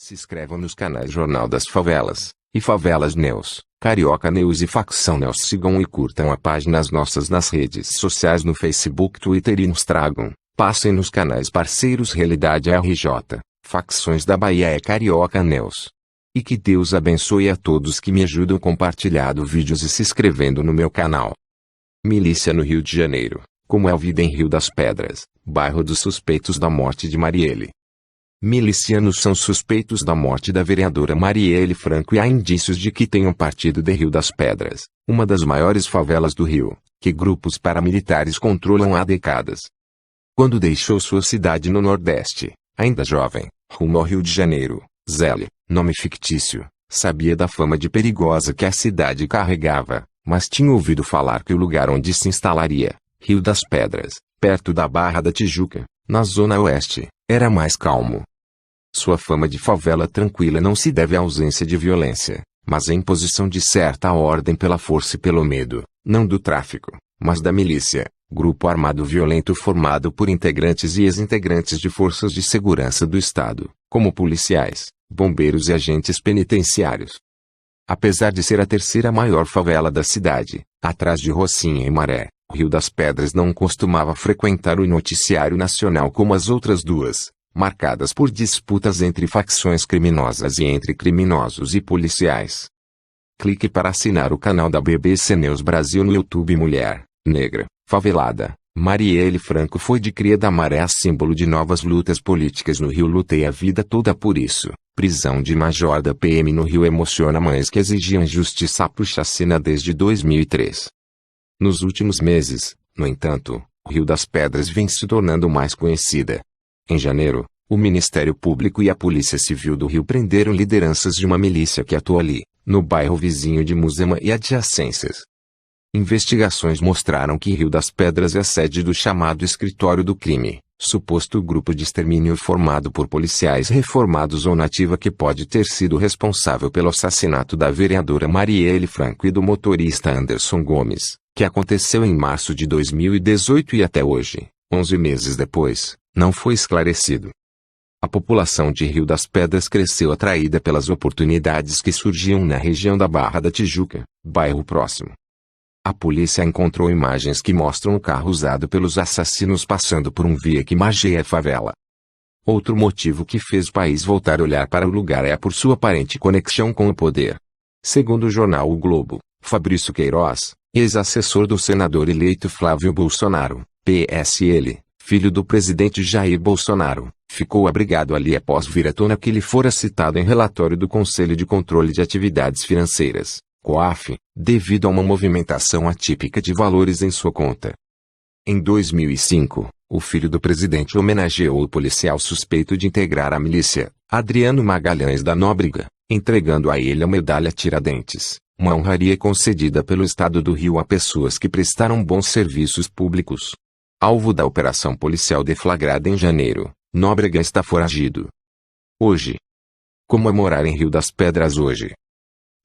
Se inscrevam nos canais Jornal das Favelas e Favelas News, Carioca News e Facção News. Sigam e curtam a página nossas nas redes sociais no Facebook, Twitter e Instagram. Passem nos canais parceiros Realidade RJ, Facções da Bahia e Carioca News. E que Deus abençoe a todos que me ajudam compartilhando vídeos e se inscrevendo no meu canal. Milícia no Rio de Janeiro. Como é a vida em Rio das Pedras, bairro dos suspeitos da morte de Marielle. Milicianos são suspeitos da morte da vereadora Marielle Franco e há indícios de que tenham partido de Rio das Pedras, uma das maiores favelas do Rio, que grupos paramilitares controlam há décadas. Quando deixou sua cidade no Nordeste, ainda jovem, rumo ao Rio de Janeiro, Zélia, nome fictício, sabia da fama de perigosa que a cidade carregava, mas tinha ouvido falar que o lugar onde se instalaria, Rio das Pedras, perto da Barra da Tijuca, na Zona Oeste, era mais calmo. Sua fama de favela tranquila não se deve à ausência de violência, mas à imposição de certa ordem pela força e pelo medo, não do tráfico, mas da milícia, grupo armado violento formado por integrantes e ex-integrantes de forças de segurança do Estado, como policiais, bombeiros e agentes penitenciários. Apesar de ser a terceira maior favela da cidade, atrás de Rocinha e Maré, o Rio das Pedras não costumava frequentar o noticiário nacional como as outras duas, marcadas por disputas entre facções criminosas e entre criminosos e policiais. Clique para assinar o canal da BBC News Brasil no YouTube. Mulher, negra, favelada, Marielle Franco foi de cria da Maré, símbolo de novas lutas políticas no Rio. Lutei a vida toda por isso. Prisão de major da PM no Rio emociona mães que exigiam justiça por chacina desde 2003. Nos últimos meses, no entanto, o Rio das Pedras vem se tornando mais conhecida. Em janeiro, o Ministério Público e a Polícia Civil do Rio prenderam lideranças de uma milícia que atua ali, no bairro vizinho de Muzema e adjacências. Investigações mostraram que Rio das Pedras é a sede do chamado Escritório do Crime, suposto grupo de extermínio formado por policiais reformados ou nativa que pode ter sido responsável pelo assassinato da vereadora Marielle Franco e do motorista Anderson Gomes, que aconteceu em março de 2018 e até hoje, 11 meses depois, não foi esclarecido. A população de Rio das Pedras cresceu atraída pelas oportunidades que surgiam na região da Barra da Tijuca, bairro próximo. A polícia encontrou imagens que mostram o carro usado pelos assassinos passando por um via que margeia a favela. Outro motivo que fez o país voltar a olhar para o lugar é por sua aparente conexão com o poder. Segundo o jornal O Globo, Fabrício Queiroz, ex-assessor do senador eleito Flávio Bolsonaro, PSL, filho do presidente Jair Bolsonaro, ficou abrigado ali após vir à tona que lhe fora citado em relatório do Conselho de Controle de Atividades Financeiras, COAF, devido a uma movimentação atípica de valores em sua conta. Em 2005, o filho do presidente homenageou o policial suspeito de integrar a milícia, Adriano Magalhães da Nóbrega, entregando a ele a medalha Tiradentes, uma honraria concedida pelo Estado do Rio a pessoas que prestaram bons serviços públicos. Alvo da operação policial deflagrada em janeiro, Nóbrega está foragido. Hoje. Como é morar em Rio das Pedras hoje?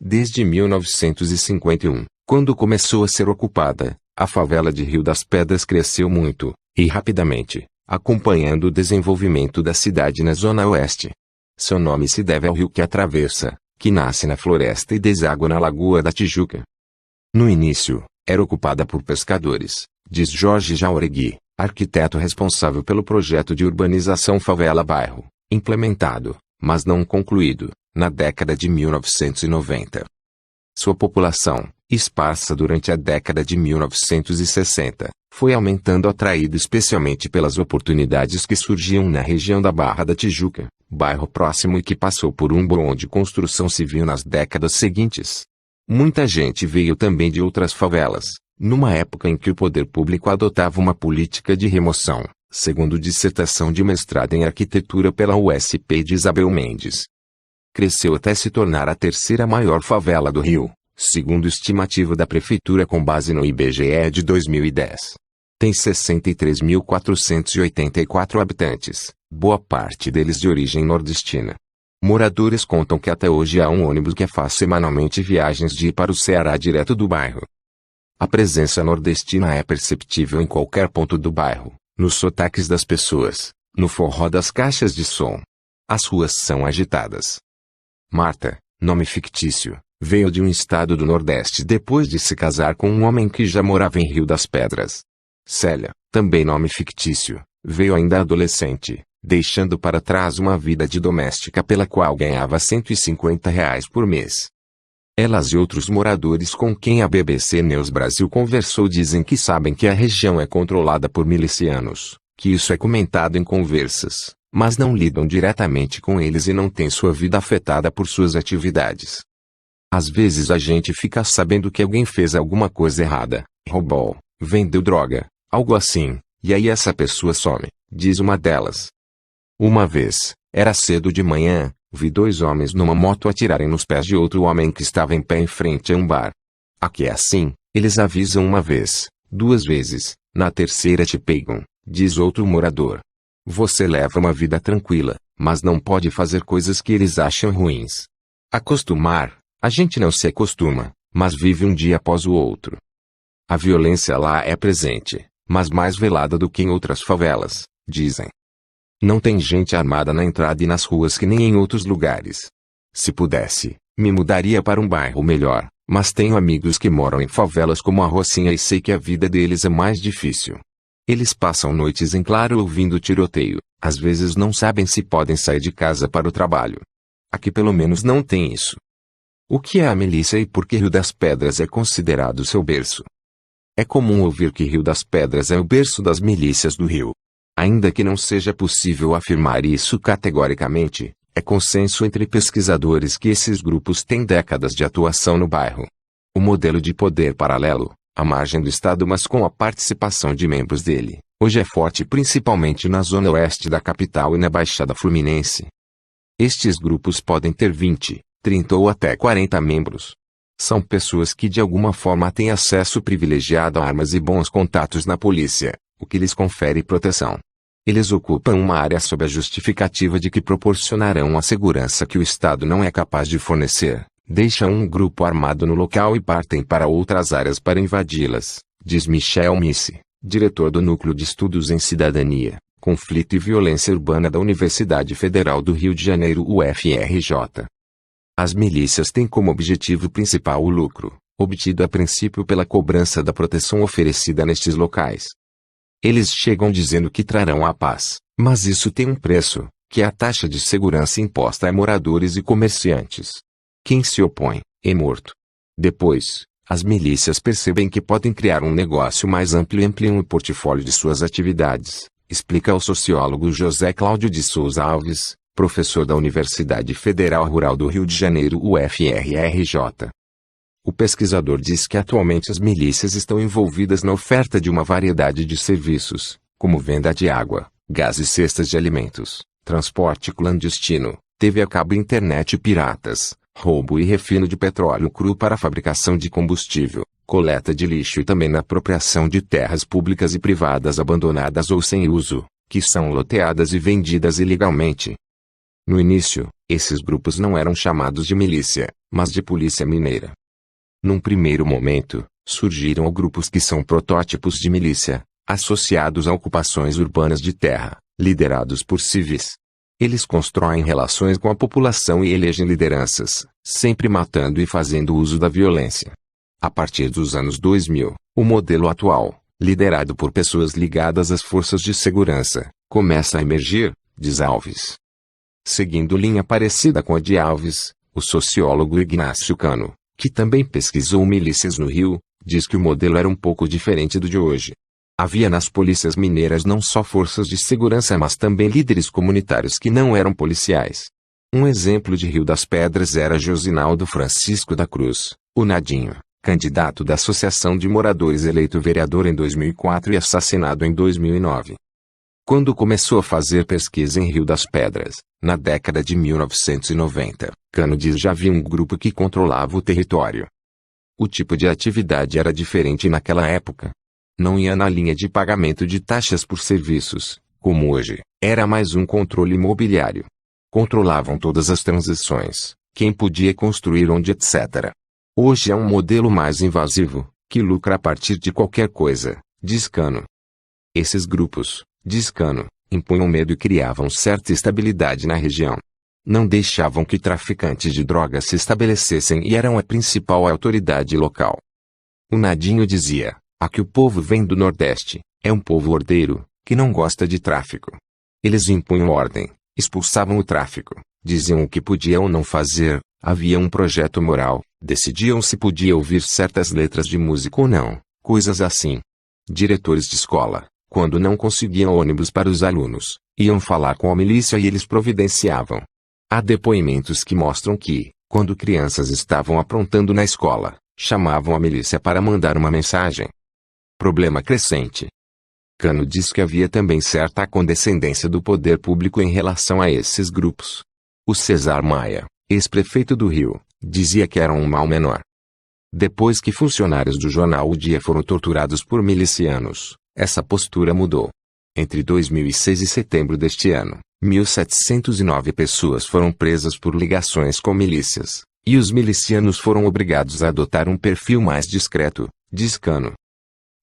Desde 1951, quando começou a ser ocupada, a favela de Rio das Pedras cresceu muito, e rapidamente, acompanhando o desenvolvimento da cidade na Zona Oeste. Seu nome se deve ao rio que atravessa, que nasce na floresta e deságua na Lagoa da Tijuca. No início, era ocupada por pescadores, diz Jorge Jauregui, arquiteto responsável pelo projeto de urbanização favela-bairro, implementado, mas não concluído, na década de 1990. Sua população, esparsa durante a década de 1960, foi aumentando, atraída especialmente pelas oportunidades que surgiam na região da Barra da Tijuca, bairro próximo e que passou por um boom de construção civil nas décadas seguintes. Muita gente veio também de outras favelas, numa época em que o poder público adotava uma política de remoção, segundo dissertação de mestrado em arquitetura pela USP de Isabel Mendes. Cresceu até se tornar a terceira maior favela do Rio, segundo estimativa da prefeitura com base no IBGE de 2010. Tem 63.484 habitantes, boa parte deles de origem nordestina. Moradores contam que até hoje há um ônibus que faz semanalmente viagens de ir para o Ceará direto do bairro. A presença nordestina é perceptível em qualquer ponto do bairro, nos sotaques das pessoas, no forró das caixas de som. As ruas são agitadas. Marta, nome fictício, veio de um estado do Nordeste depois de se casar com um homem que já morava em Rio das Pedras. Célia, também nome fictício, veio ainda adolescente, deixando para trás uma vida de doméstica pela qual ganhava R$ 150 por mês. Elas e outros moradores com quem a BBC News Brasil conversou dizem que sabem que a região é controlada por milicianos, que isso é comentado em conversas, mas não lidam diretamente com eles e não têm sua vida afetada por suas atividades. Às vezes a gente fica sabendo que alguém fez alguma coisa errada, roubou, vendeu droga, algo assim, e aí essa pessoa some, diz uma delas. Uma vez, era cedo de manhã, vi 2 homens numa moto atirarem nos pés de outro homem que estava em pé em frente a um bar. Aqui é assim, eles avisam uma vez, 2 vezes, na terceira te pegam, diz outro morador. Você leva uma vida tranquila, mas não pode fazer coisas que eles acham ruins. Acostumar, a gente não se acostuma, mas vive um dia após o outro. A violência lá é presente, mas mais velada do que em outras favelas, dizem. Não tem gente armada na entrada e nas ruas que nem em outros lugares. Se pudesse, me mudaria para um bairro melhor, mas tenho amigos que moram em favelas como a Rocinha e sei que a vida deles é mais difícil. Eles passam noites em claro ouvindo tiroteio, às vezes não sabem se podem sair de casa para o trabalho. Aqui pelo menos não tem isso. O que é a milícia e por que Rio das Pedras é considerado seu berço? É comum ouvir que Rio das Pedras é o berço das milícias do Rio. Ainda que não seja possível afirmar isso categoricamente, é consenso entre pesquisadores que esses grupos têm décadas de atuação no bairro. O modelo de poder paralelo, à margem do Estado mas com a participação de membros dele, hoje é forte principalmente na zona oeste da capital e na Baixada Fluminense. Estes grupos podem ter 20, 30 ou até 40 membros. São pessoas que de alguma forma têm acesso privilegiado a armas e bons contatos na polícia, o que lhes confere proteção. Eles ocupam uma área sob a justificativa de que proporcionarão a segurança que o Estado não é capaz de fornecer, deixam um grupo armado no local e partem para outras áreas para invadi-las, diz Michel Misse, diretor do Núcleo de Estudos em Cidadania, Conflito e Violência Urbana da Universidade Federal do Rio de Janeiro UFRJ. As milícias têm como objetivo principal o lucro, obtido a princípio pela cobrança da proteção oferecida nestes locais. Eles chegam dizendo que trarão a paz, mas isso tem um preço, que é a taxa de segurança imposta a moradores e comerciantes. Quem se opõe, é morto. Depois, as milícias percebem que podem criar um negócio mais amplo e ampliam o portfólio de suas atividades, explica o sociólogo José Cláudio de Souza Alves, professor da Universidade Federal Rural do Rio de Janeiro UFRJ. O pesquisador diz que atualmente as milícias estão envolvidas na oferta de uma variedade de serviços, como venda de água, gás e cestas de alimentos, transporte clandestino, TV a cabo e internet piratas, roubo e refino de petróleo cru para a fabricação de combustível, coleta de lixo e também na apropriação de terras públicas e privadas abandonadas ou sem uso, que são loteadas e vendidas ilegalmente. No início, esses grupos não eram chamados de milícia, mas de polícia mineira. Num primeiro momento, surgiram grupos que são protótipos de milícia, associados a ocupações urbanas de terra, liderados por civis. Eles constroem relações com a população e elegem lideranças, sempre matando e fazendo uso da violência. A partir dos anos 2000, o modelo atual, liderado por pessoas ligadas às forças de segurança, começa a emergir, diz Alves. Seguindo linha parecida com a de Alves, o sociólogo Ignácio Cano, que também pesquisou milícias no Rio, diz que o modelo era um pouco diferente do de hoje. Havia nas polícias mineiras não só forças de segurança mas também líderes comunitários que não eram policiais. Um exemplo de Rio das Pedras era Josinaldo Francisco da Cruz, o Nadinho, candidato da Associação de Moradores eleito vereador em 2004 e assassinado em 2009. Quando começou a fazer pesquisa em Rio das Pedras, na década de 1990, Cano diz já havia um grupo que controlava o território. O tipo de atividade era diferente naquela época. Não ia na linha de pagamento de taxas por serviços, como hoje, era mais um controle imobiliário. Controlavam todas as transações, quem podia construir onde etc. Hoje é um modelo mais invasivo, que lucra a partir de qualquer coisa, diz Cano. Esses grupos, diz Cano, impunham medo e criavam certa estabilidade na região. Não deixavam que traficantes de drogas se estabelecessem e eram a principal autoridade local. O Nadinho dizia: aqui o povo vem do Nordeste, é um povo ordeiro, que não gosta de tráfico. Eles impunham ordem, expulsavam o tráfico, diziam o que podia ou não fazer, havia um projeto moral, decidiam se podia ouvir certas letras de música ou não, coisas assim. Diretores de escola, quando não conseguiam ônibus para os alunos, iam falar com a milícia e eles providenciavam. Há depoimentos que mostram que, quando crianças estavam aprontando na escola, chamavam a milícia para mandar uma mensagem. Problema crescente. Cano diz que havia também certa condescendência do poder público em relação a esses grupos. O Cesar Maia, ex-prefeito do Rio, dizia que eram um mal menor. Depois que funcionários do jornal O Dia foram torturados por milicianos, essa postura mudou. Entre 2006 e setembro deste ano, 1.709 pessoas foram presas por ligações com milícias, e os milicianos foram obrigados a adotar um perfil mais discreto, diz Cano.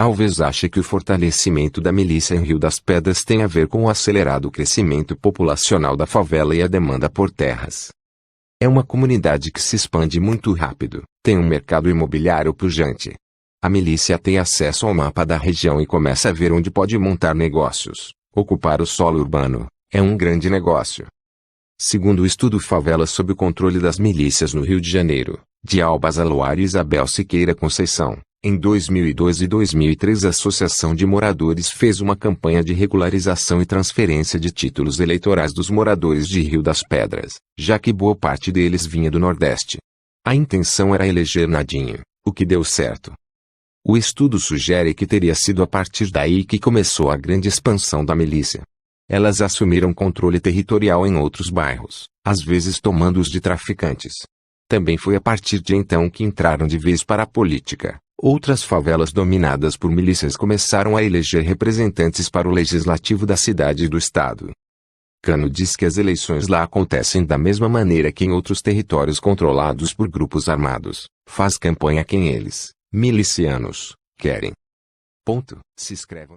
Alves acha que o fortalecimento da milícia em Rio das Pedras tem a ver com o acelerado crescimento populacional da favela e a demanda por terras. É uma comunidade que se expande muito rápido, tem um mercado imobiliário pujante. A milícia tem acesso ao mapa da região e começa a ver onde pode montar negócios. Ocupar o solo urbano é um grande negócio. Segundo o estudo Favelas sob o controle das milícias no Rio de Janeiro, de Alba Zaluar e Isabel Siqueira Conceição, em 2002 e 2003 a Associação de Moradores fez uma campanha de regularização e transferência de títulos eleitorais dos moradores de Rio das Pedras, já que boa parte deles vinha do Nordeste. A intenção era eleger Nadinho, o que deu certo. O estudo sugere que teria sido a partir daí que começou a grande expansão da milícia. Elas assumiram controle territorial em outros bairros, às vezes tomando-os de traficantes. Também foi a partir de então que entraram de vez para a política. Outras favelas dominadas por milícias começaram a eleger representantes para o legislativo da cidade e do estado. Cano diz que as eleições lá acontecem da mesma maneira que em outros territórios controlados por grupos armados. Faz campanha quem eles, milicianos, querem. Se inscrevam.